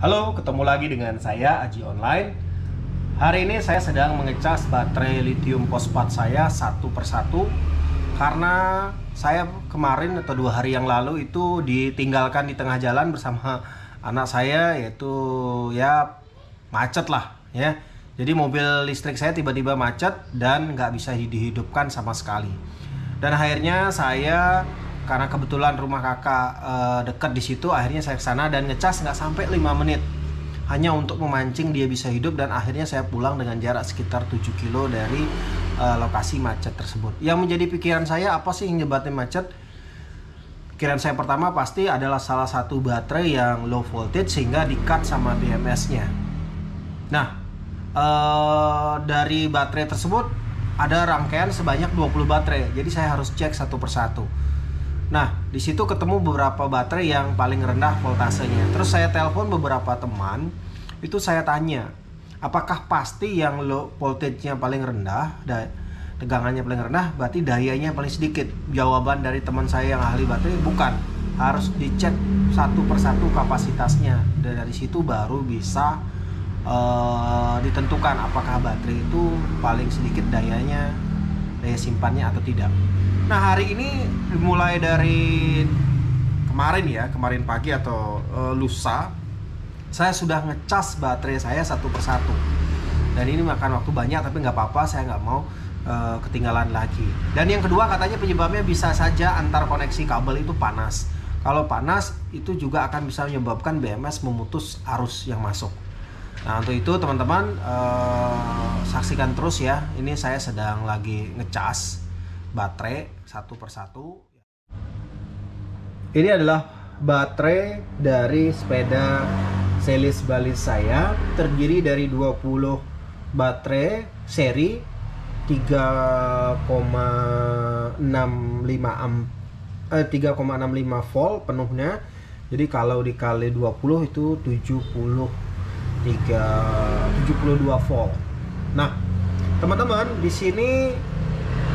Halo, ketemu lagi dengan saya Aji Online. Hari ini saya sedang mengecas baterai lithium fosfat saya satu persatu karena saya kemarin atau 2 hari yang lalu itu ditinggalkan di tengah jalan bersama anak saya, yaitu ya macet lah ya. Jadi mobil listrik saya tiba-tiba macet dan nggak bisa dihidupkan sama sekali. Dan akhirnya saya, karena kebetulan rumah kakak dekat di situ, akhirnya saya ke sana dan ngecas nggak sampai 5 menit hanya untuk memancing dia bisa hidup, dan akhirnya saya pulang dengan jarak sekitar 7 kilo dari lokasi macet tersebut. Yang menjadi pikiran saya, apa sih yang nyebabin macet? Pikiran saya pertama pasti adalah salah satu baterai yang low voltage sehingga di-cut sama BMS-nya. Nah, dari baterai tersebut ada rangkaian sebanyak 20 baterai, jadi saya harus cek satu persatu. Nah, di situ ketemu beberapa baterai yang paling rendah voltasenya. Terus saya telepon beberapa teman, itu saya tanya, apakah pasti yang low voltage-nya paling rendah, tegangannya paling rendah, berarti dayanya paling sedikit? Jawaban dari teman saya yang ahli baterai, bukan. Harus dicek satu persatu kapasitasnya. Dan dari situ baru bisa ditentukan apakah baterai itu paling sedikit daya simpannya atau tidak. Nah, hari ini mulai dari kemarin pagi atau lusa, saya sudah ngecas baterai saya satu persatu. Dan ini makan waktu banyak, tapi nggak apa-apa, saya nggak mau ketinggalan lagi. Dan yang kedua, katanya penyebabnya bisa saja antar koneksi kabel itu panas. Kalau panas itu juga akan bisa menyebabkan BMS memutus arus yang masuk. Nah, untuk itu teman-teman saksikan terus ya. Ini saya sedang lagi ngecas baterai satu persatu. Ini adalah baterai dari sepeda series balis saya, terdiri dari 20 baterai seri 3,65 volt penuhnya. Jadi kalau dikali 20 itu 72 volt. Nah, teman-teman, di sini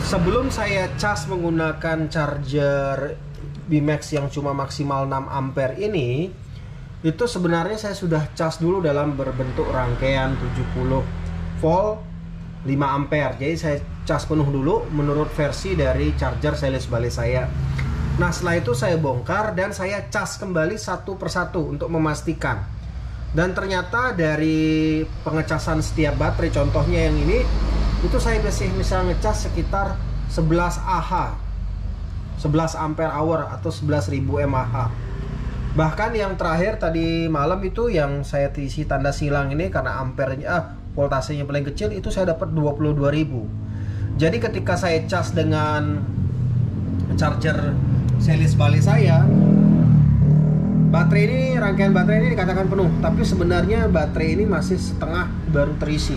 sebelum saya cas menggunakan charger Bimax yang cuma maksimal 6 ampere ini, itu sebenarnya saya sudah cas dulu dalam berbentuk rangkaian 70 volt 5 ampere. Jadi saya cas penuh dulu menurut versi dari charger series balis saya. Nah, setelah itu saya bongkar dan saya cas kembali satu persatu untuk memastikan. Dan ternyata dari pengecasan setiap baterai, contohnya yang ini, itu saya masih bisa ngecas sekitar 11 Ah, 11 ampere hour atau 11.000 mAh. Bahkan yang terakhir tadi malam itu yang saya isi tanda silang ini, karena ampernya voltasenya paling kecil, itu saya dapat 22.000. Jadi ketika saya cas dengan charger series balis saya, baterai ini, rangkaian baterai ini dikatakan penuh, tapi sebenarnya baterai ini masih setengah baru terisi.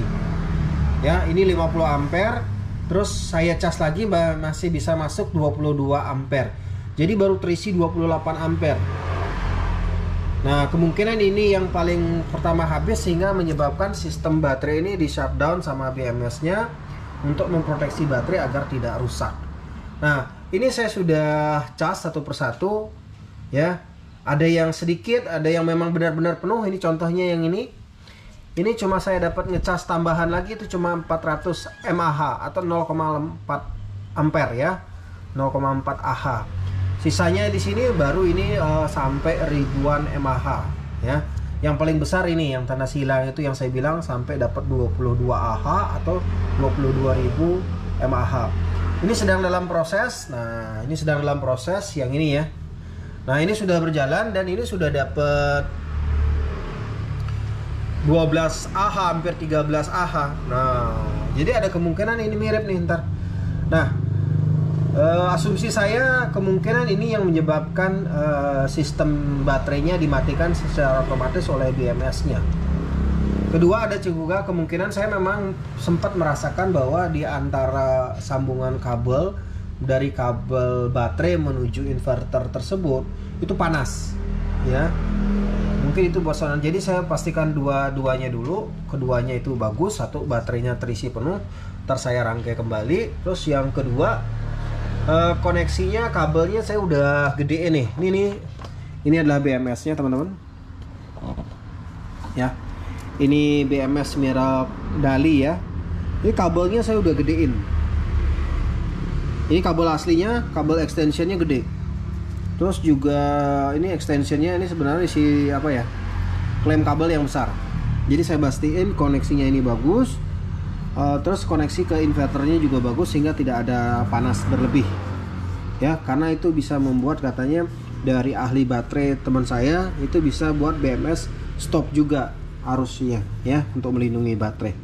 Ya, ini 50 ampere, terus saya cas lagi masih bisa masuk 22 ampere. Jadi baru terisi 28 ampere. Nah, kemungkinan ini yang paling pertama habis sehingga menyebabkan sistem baterai ini di shutdown sama BMS-nya untuk memproteksi baterai agar tidak rusak. Nah, ini saya sudah cas satu persatu ya. Ada yang sedikit, ada yang memang benar-benar penuh. Ini contohnya yang ini. Ini cuma saya dapat ngecas tambahan lagi, itu cuma 400 mAh atau 0,4 ampere ya. 0,4 Ah. Sisanya di sini baru ini sampai ribuan mAh ya. Yang paling besar ini yang tanda silang itu yang saya bilang sampai dapat 22 Ah atau 22.000 mAh. Ini sedang dalam proses. Nah, ini sedang dalam proses yang ini ya. Nah, ini sudah berjalan dan ini sudah dapat 12 Ah, hampir 13 Ah. Nah, jadi ada kemungkinan ini mirip nih ntar. Nah, asumsi saya kemungkinan ini yang menyebabkan sistem baterainya dimatikan secara otomatis oleh BMS-nya. Kedua, ada juga kemungkinan saya memang sempat merasakan bahwa di antara sambungan kabel dari kabel baterai menuju inverter tersebut itu panas ya. Mungkin itu bosonan. Jadi saya pastikan dua-duanya dulu. Keduanya itu bagus, satu baterainya terisi penuh, ntar saya rangkai kembali. Terus yang kedua, koneksinya, kabelnya saya udah gedein nih. Ini adalah BMS nya teman-teman. ya. Ini BMS merek Dali ya. Ini kabelnya saya udah gedein. Ini kabel aslinya, kabel extensionnya gede. Terus juga ini extensionnya ini sebenarnya isi apa ya, klem kabel yang besar. Jadi saya pastiin koneksinya ini bagus. Terus koneksi ke inverternya juga bagus sehingga tidak ada panas berlebih. Ya, karena itu bisa membuat katanya dari ahli baterai teman saya itu bisa buat BMS stop juga arusnya ya untuk melindungi baterai.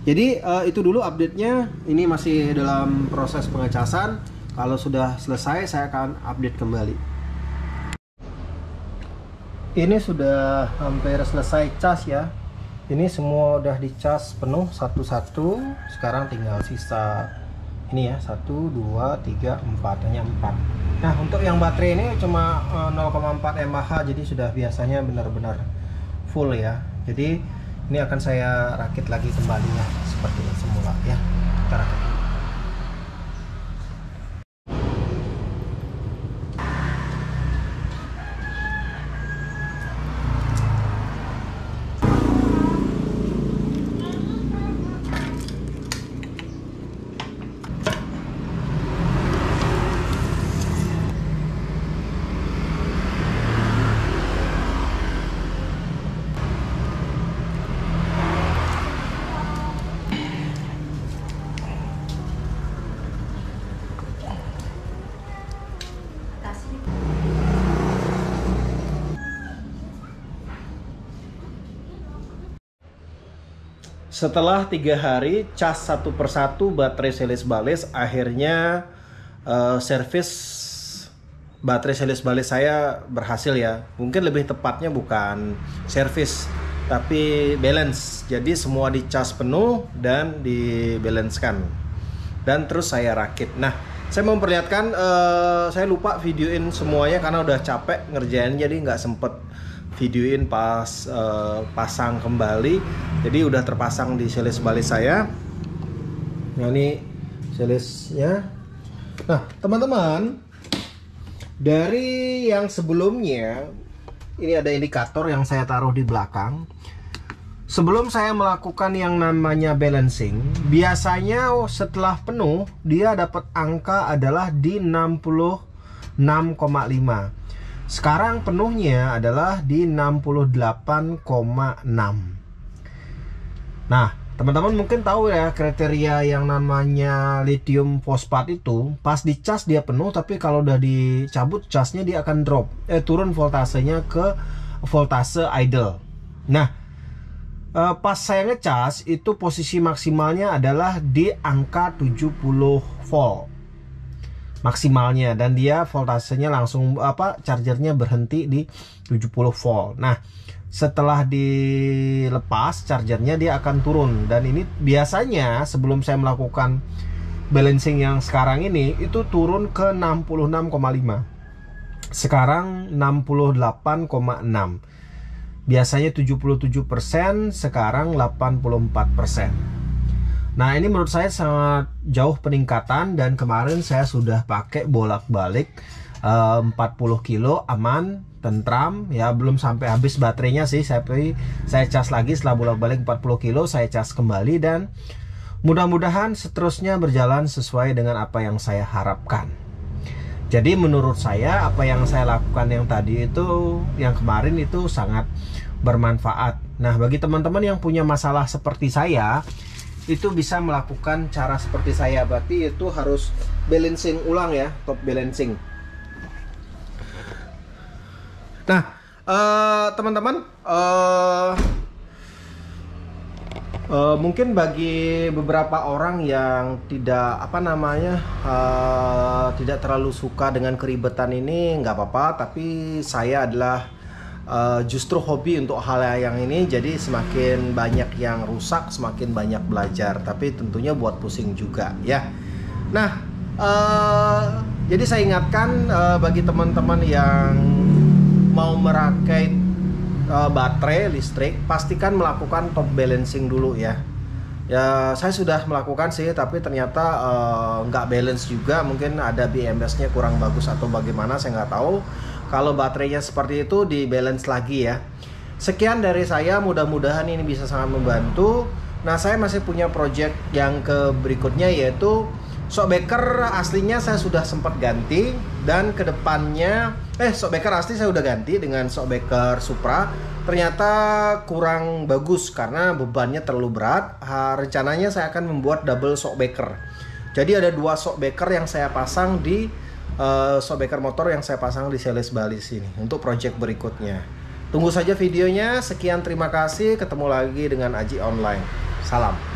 Jadi itu dulu update-nya. Ini masih dalam proses pengecasan. Kalau sudah selesai saya akan update kembali. Ini sudah hampir selesai cas ya. Ini semua udah dicas penuh satu-satu. Sekarang tinggal sisa ini ya, 1, 2, 3, 4, hanya 4. Nah untuk yang baterai ini cuma 0,4 mAh, jadi sudah biasanya benar-benar full ya. Jadi ini akan saya rakit lagi kembali ya, seperti semula ya. Kita rakit. Setelah 3 hari cas satu persatu baterai Selis Balis, akhirnya servis baterai Selis Balis saya berhasil ya. Mungkin lebih tepatnya bukan servis tapi balance. Jadi semua dicas penuh dan dibalancekan. Dan terus saya rakit. Nah, saya mau memperlihatkan, saya lupa videoin semuanya karena udah capek ngerjain, jadi nggak sempet videoin pas pasang kembali. Jadi udah terpasang di Selis Balis saya. Nah ini selisnya. Nah teman-teman, dari yang sebelumnya ini ada indikator yang saya taruh di belakang. Sebelum saya melakukan yang namanya balancing, biasanya setelah penuh dia dapat angka adalah di 66,5. Sekarang penuhnya adalah di 68,6. Nah, teman-teman mungkin tahu ya kriteria yang namanya lithium fosfat itu pas dicas dia penuh, tapi kalau udah dicabut casnya dia akan drop, turun voltasenya ke voltase idle. Nah, pas saya ngecas itu posisi maksimalnya adalah di angka 70 volt maksimalnya, dan dia voltasenya langsung chargernya berhenti di 70 volt. Nah, setelah dilepas chargernya dia akan turun, dan ini biasanya sebelum saya melakukan balancing yang sekarang ini itu turun ke 66,5. Sekarang 68,6. Biasanya 77%, sekarang 84%. Nah, ini menurut saya sangat jauh peningkatan, dan kemarin saya sudah pakai bolak-balik 40 kilo aman, tentram ya, belum sampai habis baterainya sih. Saya cas lagi setelah bolak-balik 40 kilo, saya cas kembali, dan mudah-mudahan seterusnya berjalan sesuai dengan apa yang saya harapkan. Jadi menurut saya apa yang saya lakukan yang tadi itu, yang kemarin itu sangat bermanfaat. Nah, bagi teman-teman yang punya masalah seperti saya, itu bisa melakukan cara seperti saya. Berarti itu harus balancing ulang ya, top balancing. Nah, teman-teman, mungkin bagi beberapa orang yang tidak tidak terlalu suka dengan keribetan ini, nggak apa-apa. Tapi saya adalah justru hobi untuk hal yang ini. Jadi semakin banyak yang rusak, semakin banyak belajar. Tapi tentunya buat pusing juga ya. Nah, jadi saya ingatkan bagi teman-teman yang mau merakit baterai listrik, pastikan melakukan top balancing dulu ya. Ya, saya sudah melakukan sih, tapi ternyata nggak balance juga. Mungkin ada BMS-nya kurang bagus atau bagaimana, saya nggak tahu. Kalau baterainya seperti itu, di balance lagi ya. Sekian dari saya, mudah-mudahan ini bisa sangat membantu. Nah, saya masih punya project yang berikutnya, yaitu shockbreaker aslinya saya sudah sempat ganti, dan kedepannya shockbreaker asli saya udah ganti dengan shockbreaker Supra. Ternyata kurang bagus karena bebannya terlalu berat. Rencananya saya akan membuat double shockbreaker. Jadi ada 2 shockbreaker yang saya pasang di shockbreaker motor yang saya pasang di Seles Bali sini untuk project berikutnya. Tunggu saja videonya. Sekian, terima kasih. Ketemu lagi dengan Aji Online. Salam.